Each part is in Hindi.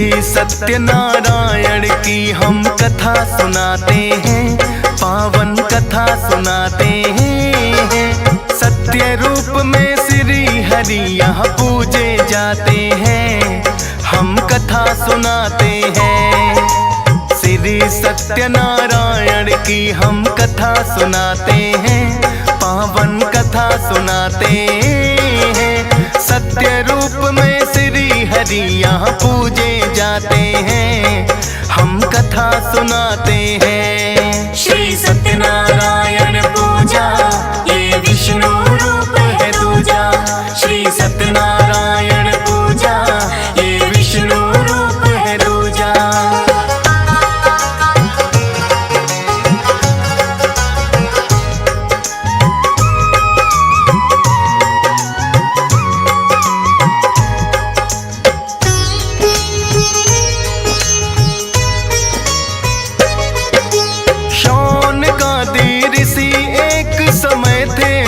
श्री सत्यनारायण की हम कथा सुनाते हैं, पावन कथा सुनाते हैं। सत्य रूप में श्री हरि यहाँ पूजे जाते हैं, हम कथा सुनाते हैं। श्री सत्यनारायण की हम कथा सुनाते हैं, पावन कथा सुनाते हैं। सत्य रूप में श्री हरि यहाँ पूजे जाते हैं, हम कथा सुनाते हैं। श्री सत्यनारायण पूजा ये विष्णु रूप है दूजा। श्री सत्यनारायण पूजा ये विष्णु रूप है दूजा।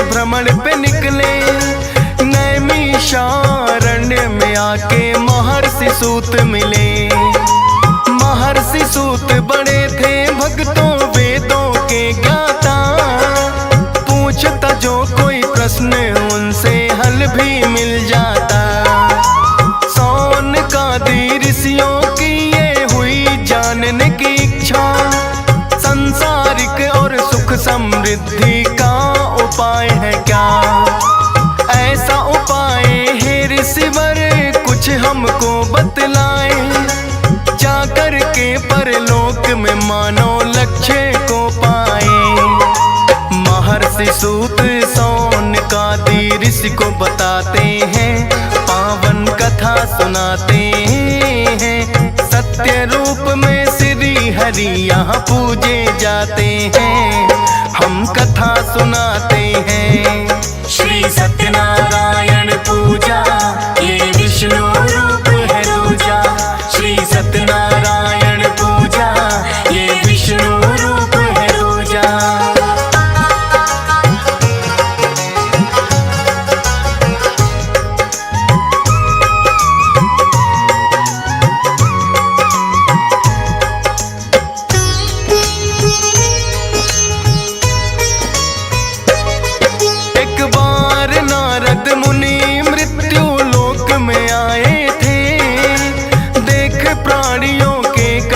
भ्रमण पे निकले, नैमिषारण्य में आके महर्षि सूत मिले। महर्षि सूत बड़े थे भक्तों वेदों के ज्ञाता, पूछता जो कोई प्रश्न उनसे हल भी मिल जाता। सौनकादि ऋषियों की ये हुई जानने की इच्छा, संसारिक और सुख समृद्धि का उपाय है क्या। ऐसा उपाय है ऋषिवर कुछ हमको बतलाए, जाकर के परलोक में मानो लक्ष्य को पाए। महर्षि सूत सौनकादि ऋषि को बताते हैं, पावन कथा सुनाते हैं। सत्य रूप में श्री हरि यहाँ पूजे जाते हैं, हम कथा सुनाते हैं। श्री सत्यनारायण पूजा ये विष्णु रूप है दूजा। श्री सत्यनारायण पूजा ये विष्णु रूप है दूजा।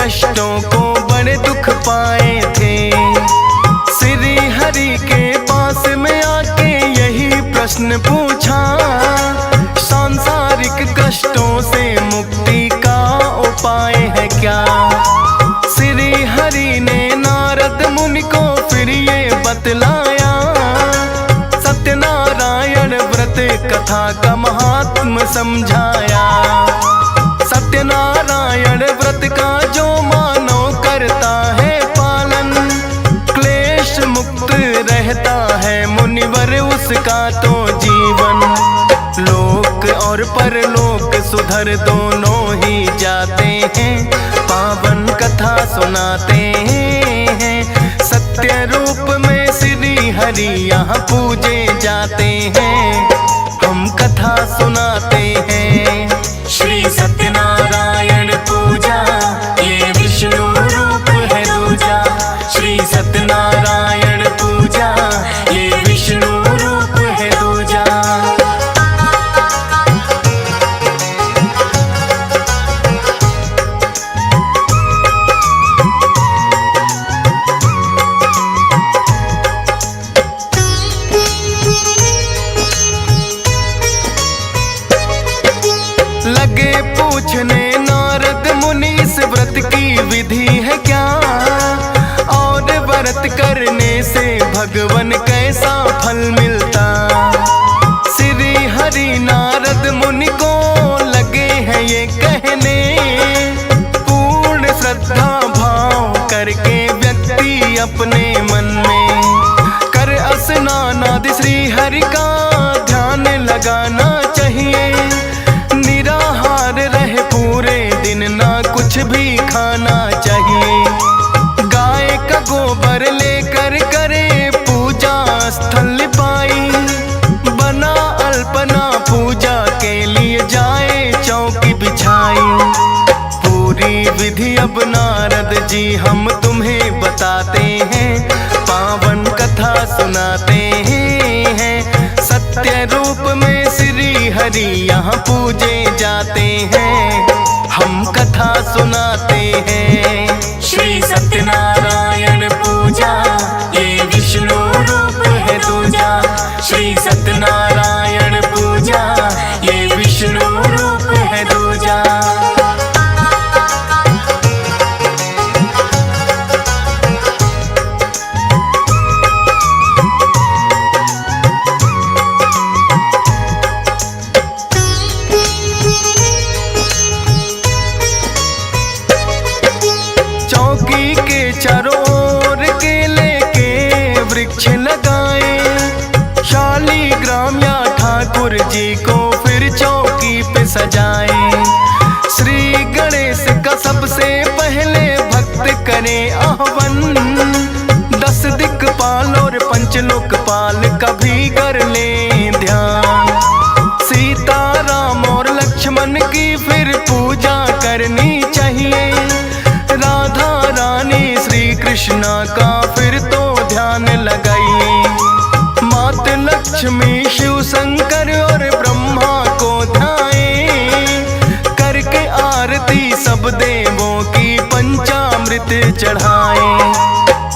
कष्टों को बड़े दुख पाए थे। श्री हरि के पास में आके यही प्रश्न पूछा, सांसारिक कष्टों से मुक्ति का उपाय है क्या। श्री हरि ने नारद मुनि को फिर ये बतलाया, सत्यनारायण व्रत कथा का महात्म समझाया। सत्यनारायण व्रत का जो मानो करता है पालन, क्लेश मुक्त रहता है मुनिवर उसका तो जीवन। लोक और परलोक सुधर दोनों ही जाते हैं, पावन कथा सुनाते हैं। सत्य रूप में श्री हरि यहाँ पूजे जाते हैं, हम कथा सुनाते हैं। श्री सत्यनारायण पूजा ये विष्णु रूप है दूजा। श्री सत्यनारायण पूजा ये विष्णु रूप है दूजा। लगे पूछने नारद मुनि इस व्रत की विधि है क्या, और व्रत करने से भगवन कैसा फल मिलता। श्री हरि नारद मुनि को लगे हैं ये कहने, पूर्ण श्रद्धा भाव करके व्यक्ति अपने मन में कर स्नान आदि श्री हरि का ध्यान लगाना चाहिए। निराहार रहे पूरे दिन, ना कुछ भी खाना चाहिए। गाय का गोबर लेकर करे पूजा स्थल पाई, बना अल्पना पूजा के लिए जाए चौकी बिछाई। विधि अब नारद जी हम तुम्हें बताते हैं, पावन कथा सुनाते हैं। सत्य रूप में श्री हरि यहाँ पूजे जाते हैं, हम कथा सुनाते हैं। श्री सत्यनारायण पूजा ये विष्णु रूप है दूजा। श्री सत्यनारायण पूजा ये विष्णु रूप है दूजा। चौकी के चारों ओर केले के वृक्ष लगाए, शालीग्राम या ठाकुर जी को फिर चौकी पे सजाए। श्री गणेश का सबसे पहले भक्त करे आह्वान, 10 दिक्पाल और पंचलोकपाल का भी कर ले ध्यान। सीता राम और लक्ष्मण की फिर पूजा करनी चाहिए, राधा रानी श्री कृष्णा का फिर तो ध्यान लगाइए। मात लक्ष्मी शिव शंकर और ब्रह्मा को ध्याए, करके आरती सब देवों की पंचामृत चढ़ाए।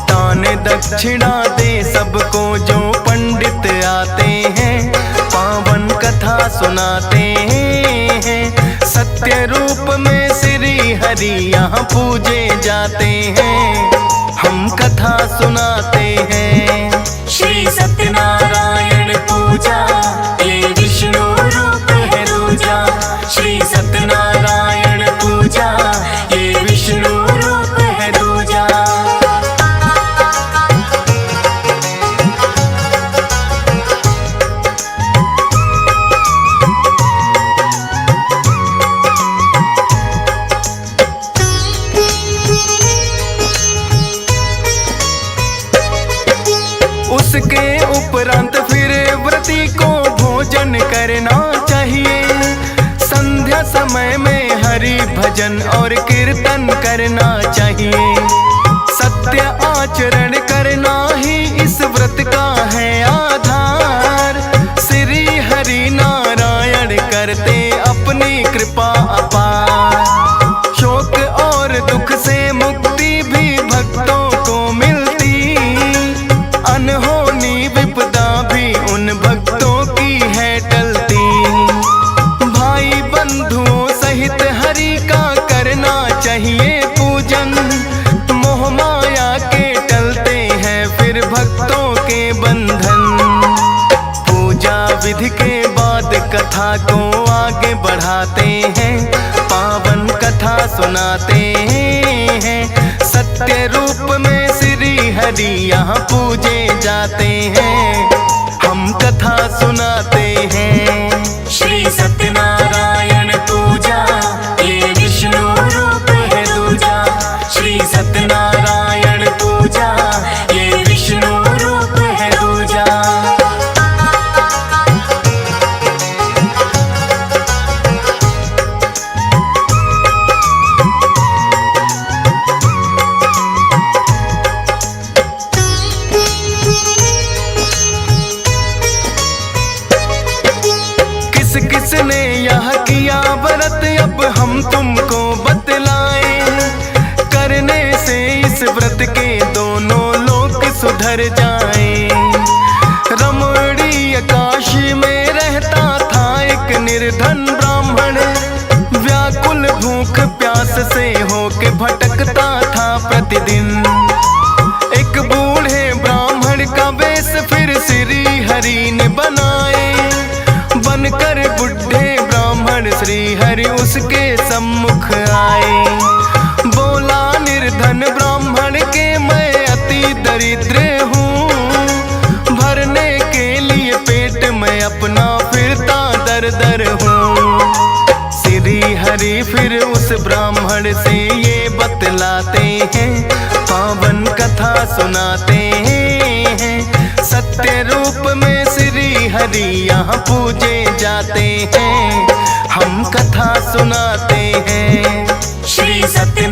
दान दक्षिणा दे सबको जो पंडित आते हैं, पावन कथा सुनाते हैं। सत्य रूप में श्री हरि यहाँ पूजे जाते हैं, हम कथा सुनाते हैं। श्री सत्यनारायण पूजा ये विष्णु रूप है दूजा। श्री सत्यनारायण पूजा ये विष्णु रूप है दूजा। उसके उपरांत फिर व्रती को भोजन करना चाहिए। संध्या समय में हरि भजन और कीर्तन करना चाहिए। सत्य आचरण करना ही इस व्रत का है आधार। श्री हरि नारायण करते अपनी कृपा अपार। शोक और दुख से मुक्ति भी भक्तों को मिलती, अनहोनी विपदा भी उन भक्तों की है टलती। भाई बंधुओं सहित हरि का करना चाहिए पूजन, मोह माया के टलते हैं फिर भक्तों के बंधन। पूजा विधि के बाद कथा को आगे बढ़ाते हैं, पावन कथा सुनाते हैं। सत्य रूप में श्री हरि यहाँ पूजे जाते हैं, हम कथा सुनाते हैं। श्री सत्यनारायण पूजा ये विष्णु रूप है दूजा। श्री सत्यनारायण पूजा ये विष्णु रूप है दूजा। किसने यह किया व्रत अब हम तुमको बतलाएं, करने से इस व्रत के दोनों लोक सुधर जाएं। रमणीय काशी में रहता था एक निर्धन ब्राह्मण, व्याकुल भूख प्यास से होके भटकता था प्रतिदिन। एक बूढ़े ब्राह्मण का वेश फिर श्री हरि ने बनाए, बनकर बुढ़े ब्राह्मण श्री हरि उसके सम्मुख आए। बोला निर्धन ब्राह्मण के मैं अति दरिद्र हूँ, भरने के लिए पेट में अपना फिरता दर दर हूँ। श्री हरि फिर उस ब्राह्मण से ये बतलाते हैं, पावन कथा सुनाते हैं। सत्य रूप में श्री हरि यहाँ पूजे जाते हैं, हम कथा सुनाते हैं। श्री सत्य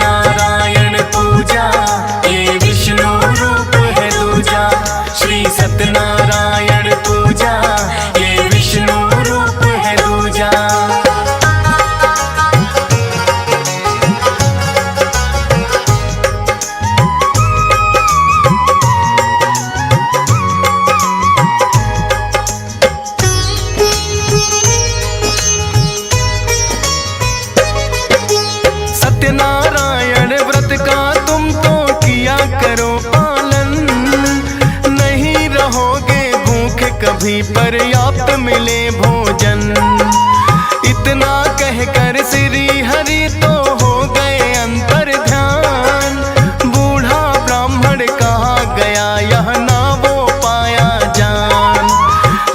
भी पर्याप्त मिले भोजन। इतना कहकर श्री हरि तो हो गए अंतर ध्यान। बूढ़ा ब्राह्मण कहाँ गया यह ना वो पाया जान।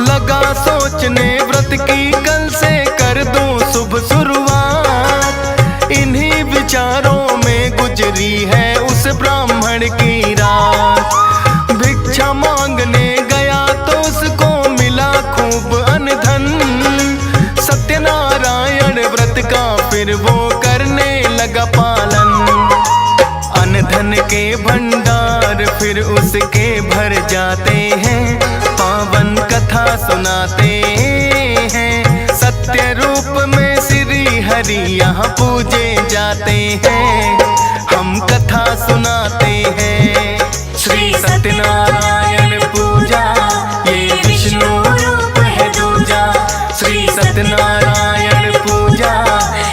लगा सोचने व्रत की कल से कर दूं शुभ शुरुआत। इन्हीं विचारों में गुजरी है उस ब्राह्मण की रात। भिक्षा मांगने गया तो उसको मिला खूब अनधन। सत्यनारायण व्रत का फिर वो करने लगा पालन। अनधन के भंडार फिर उसके भर जाते हैं। पावन कथा सुनाते हैं। सत्य रूप में श्री हरि यहाँ पूजे जाते हैं। हम कथा सुनाते हैं। श्री सत्यनारायण पूजा ये विष्णु रूप है दूजा। श्री सत्यनारायण पूजा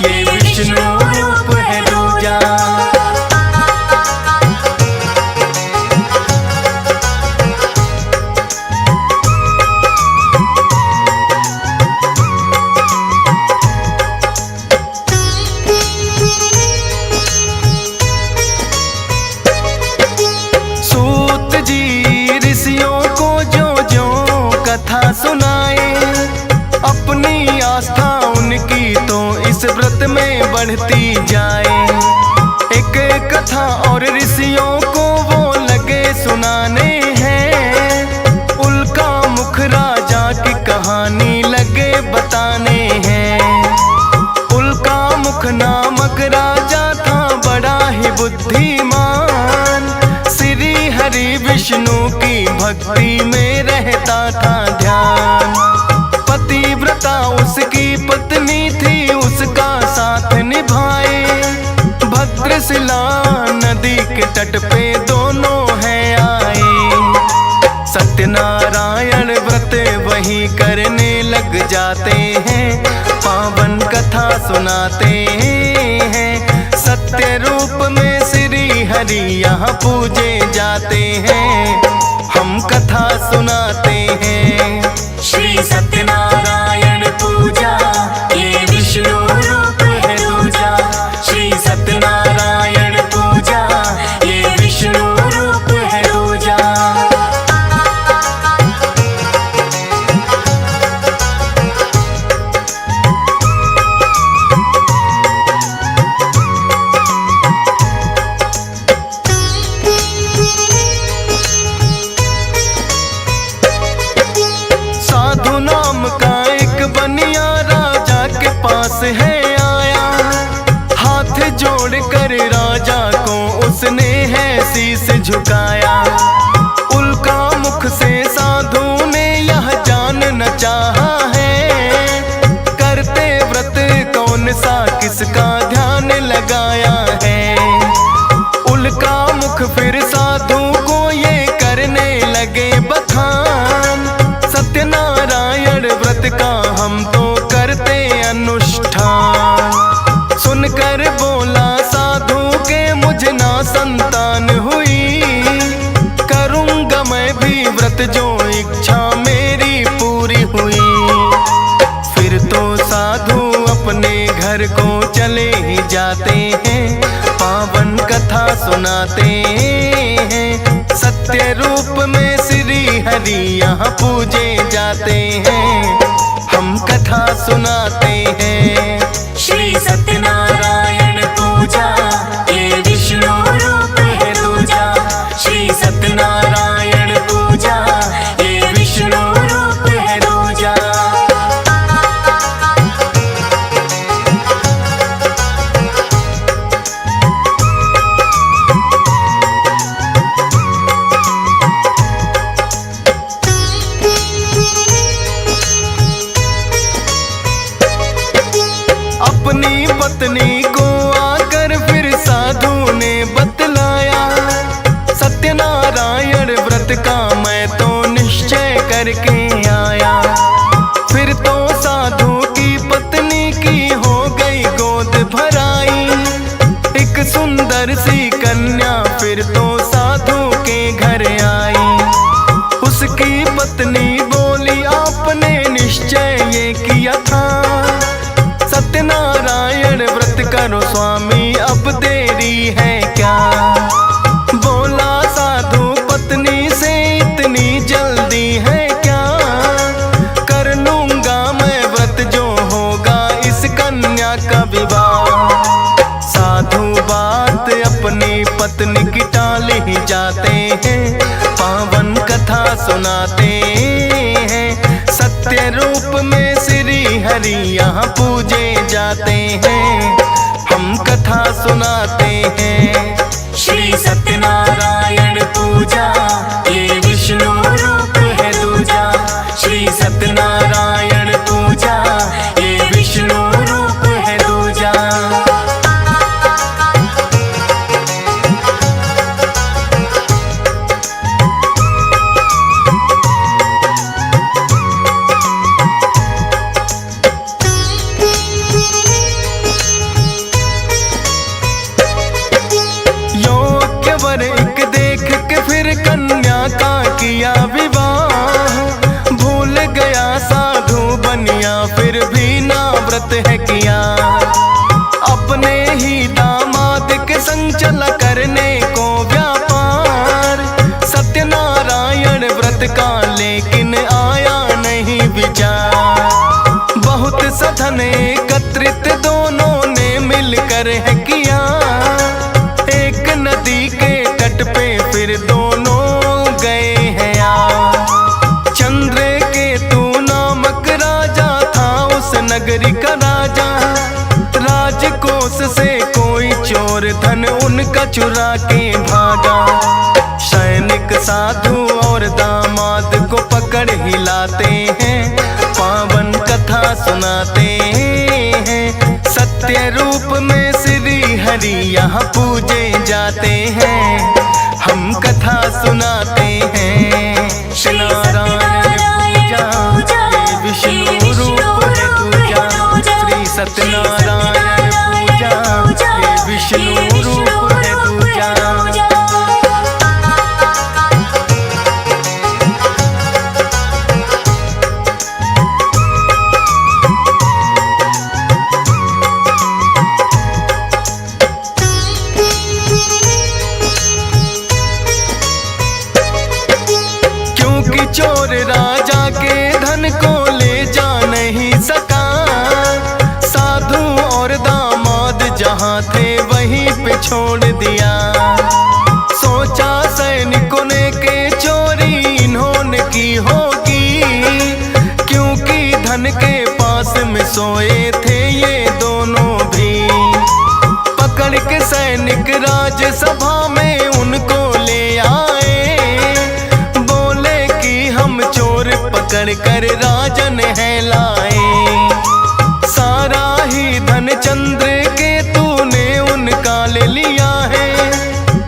ये विष्णु रूप है दूजा। सूत जी ऋषियों को जो जो कथा सुनाए। अपनी आस्था उनकी तो इस व्रत में बढ़ती जाए। एक कथा और ऋषियों को वो लगे सुनाने हैं। उल्का मुख राजा की कहानी लगे बताने हैं। उल्का मुख नामक राजा था बड़ा ही बुद्धिमान। श्री हरि विष्णु की भक्ति में रहता था ध्यान। पतिव्रता उसकी पत्नी थी उसका साथ निभाए। भद्रशिला नदी के तट पे दोनों हैं आए। सत्यनारायण व्रत वही करने लग जाते हैं। पावन कथा सुनाते हैं। सत्य रूप में श्री हरि यहाँ पूजे जाते हैं। हम कथा सुनाते हैं। श्री सत्यनारायण पूजा ये विष्णु रूप है दूजा। श्री सत्यनारायण पूजा ये विष्णु रूप है दूजा। साधु नाम का एक बनिया राजा के पास है आया। हाथ जोड़ कर राजा को उसने है शीस झुकाया। उल्का मुख से साधु ने यह जानना चाहा है। करते व्रत कौन सा किसका ध्यान लगाया है। उल्का मुख फिर साधु को ये करने लगे बखान। सत्यनारायण व्रत का हम तो करते अनुष्ठान। सुनकर बोला साधु के मुझे ना संतान हुई। करूँगा मैं भी व्रत जो इच्छा मेरी पूरी हुई। फिर तो साधु अपने घर को चले ही जाते हैं। पावन कथा सुनाते हैं। सत्य रूप में श्री हरि यहाँ पूजे जाते हैं। हम कथा सुनाते हैं। श्री सत्यनारायण पूजा ये विष्णु रूप है दूजा। श्री सत्यनारायण पूजा ये विष्णु रूप है दूजा। अपनी पत्नी को आकर फिर साधु ने बतलाया। सत्यनारायण व्रत का मैं तो निश्चय करके आया। फिर तो साधु की पत्नी की हो गई गोद भराई। एक सुंदर सी कन्या फिर तो साधु के घर आई। उसकी पत्नी बोली निश्चय ये किया था, सत्यनारायण व्रत करो स्वामी अब देरी है क्या। बोला साधु पत्नी से इतनी जल्दी है क्या, कर लूंगा मैं व्रत जो होगा इस कन्या का विवाह। साधु बात अपनी पत्नी की टाल ही जाते हैं, पावन कथा सुनाते हैं। सत्य रूप में श्री हरि यहाँ पूजे जाते हैं, हम कथा सुनाते हैं। श्री सत्यनारायण पूजा ये विष्णु रूप है दूजा। श्री सत्यनारायण पूजा ये विष्णु रूप है दूजा। एक देख के फिर कन्या का किया विवाह, भूल गया साधु बनिया फिर भी ना व्रत है किया। अपने ही दामाद के संग चला करने को व्यापार, सत्यनारायण व्रत का लेकिन आया नहीं विचार। बहुत सधन एकत्रित दोनों ने मिलकर है किया, एक नदी के तट पे फिर दोनों गए हैं आ। चंद्रकेतु नामक राजा था उस नगरी का राजा, राजकोष से कोई चोर धन उनका चुरा के भागा। सैनिक साधु और दामाद को पकड़ हिलाते हैं, पावन कथा सुनाते हैं। सत्य रूप में श्री हरि यहाँ पूजे जाते हैं, हम कथा सुनाते हैं। श्री नारायण पूजा ये विष्णु रूप है दूजा। श्री सत्यनारायण पूजा ये विष्णु रूप है दूजा। चोर राजा के धन को ले जा नहीं सका, साधु और दामाद जहाँ थे वहीं पे छोड़ दिया। सोचा सैनिकों ने के चोरी इन्होंने की होगी, क्योंकि धन के पास में सोए थे ये दोनों भी। पकड़ के सैनिक राजसभा में उनको ले आए, पकड़ कर राजन है लाए। सारा ही धन चंद्रकेतु ने उनका ले लिया है,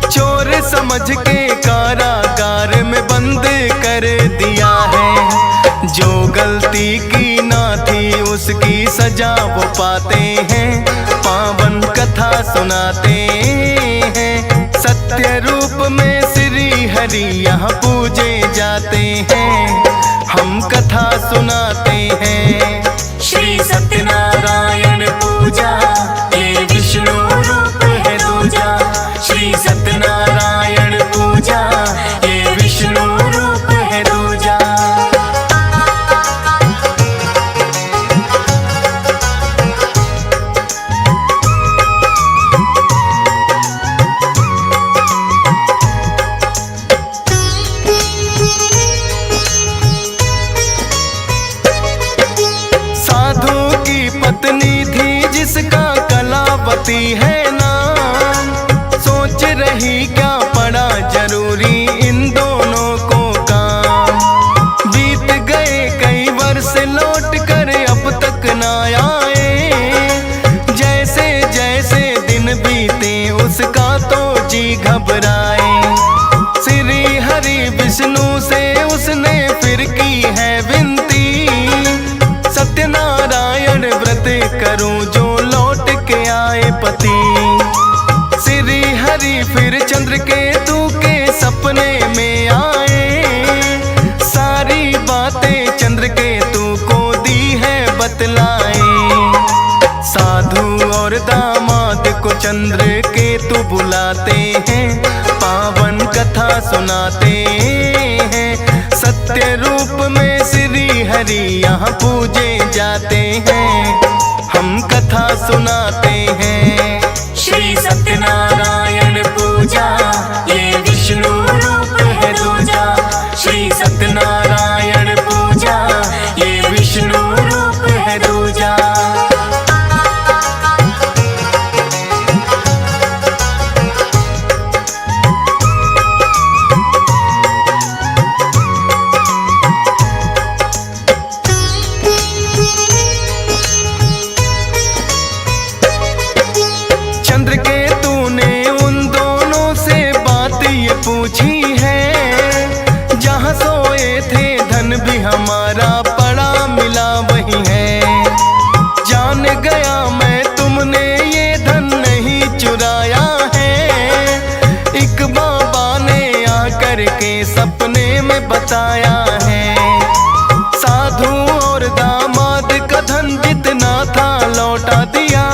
चोर समझ के कारागार में बंद कर दिया है। जो गलती की ना थी उसकी सजा वो पाते हैं, पावन कथा सुनाते हैं। सत्य रूप में श्री हरि यहाँ पूजे जाते हैं, हम कथा सुनाते हैं। श्री सत्यनारायण पूजा ये विष्णु रूप है दूजा। श्री सत्यनारायण पूजा ये विष्णु रूप है दूजा। पत्नी थी जिसका कलावती है नाम, सोच रही क्या पड़ा जरूरी इन दोनों को काम। बीत गए कई वर्ष लौट कर अब तक ना आए, जैसे जैसे दिन बीते उसका तो जी घबराए। श्री हरि विष्णु से उसने फिर की है विनती, सत्यनारायण व्रत करूं जो लौट के आए पति। श्री हरि फिर चंद्रकेतु के सपने में आए, सारी बातें चंद्रकेतु को दामाद को चंद्र केतु बुलाते हैं, पावन कथा सुनाते हैं। सत्य रूप में श्री हरि यहाँ पूजे जाते हैं, हम कथा सुनाते हैं। श्री सत्यनारायण पूजा ये विष्णु रूप है दूजा। श्री सत्यनारायण पूजा ये विष्णु रूप है दूजा। चंद्र केतु ने उन दोनों से बात ये पूछी है, जहाँ सोए थे धन भी हमारा पड़ा मिला वही है। जान गया मैं तुमने ये धन नहीं चुराया है, एक बाबा ने आकर के सपने में बताया है। साधु और दामाद का धन जितना था लौटा दिया,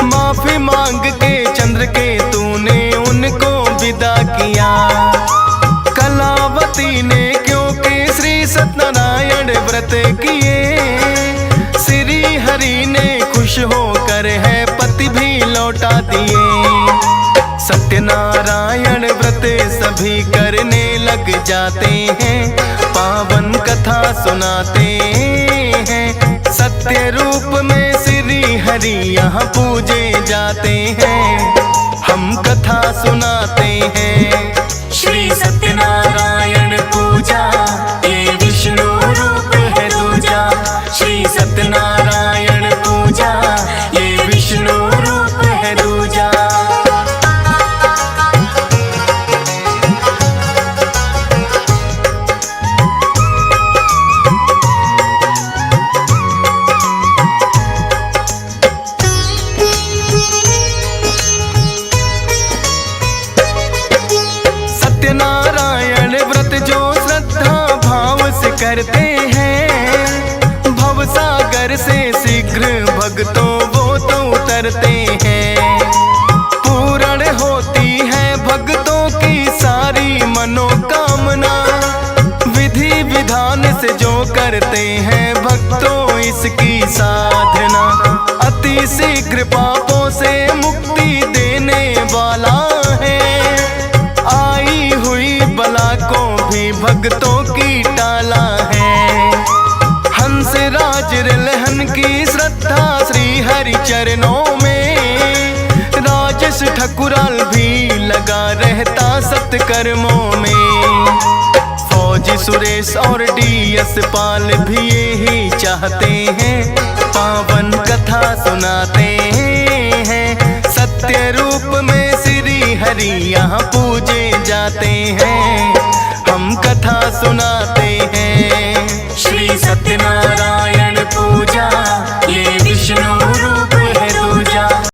माफी मांग के चंद्र केतु ने उनको विदा किया। कलावती ने क्योंकि श्री सत्यनारायण व्रत किए, श्री हरि ने खुश होकर है पति भी लौटा दिए। सत्यनारायण व्रत सभी करने लग जाते हैं, पावन कथा सुनाते हैं। सत्य रूप में श्री हरि यहाँ पूजे जाते हैं, हम कथा सुनाते हैं। श्री सत्यनारायण पूजा ये विष्णु रूप है दूजा। श्री सत्यनारायण पूजा ये विष्णु रूप है दूजा। सत्यनारायण व्रत जो श्रद्धा भाव से करते हैं, भवसागर से शीघ्र भक्तों वो तो उतरते हैं। पूर्ण होती है भक्तों की सारी मनोकामना, विधि विधान से जो करते हैं भक्तों इसकी साधना। अति शीघ्र पापों से मुक्ति देने वाला है, आई हुई बला को भी भक्तों की टाला है। हंस राज रिलहन की श्रद्धा श्री हरि चरणों में, राजेश ठकुराल भी लगा रहता सत्कर्मों में। फौजी सुरेश और DS पाल भी यही चाहते हैं, पावन कथा सुनाते हैं। सत्य रूप में श्री हरि यहाँ पूजे जाते हैं, हम कथा सुना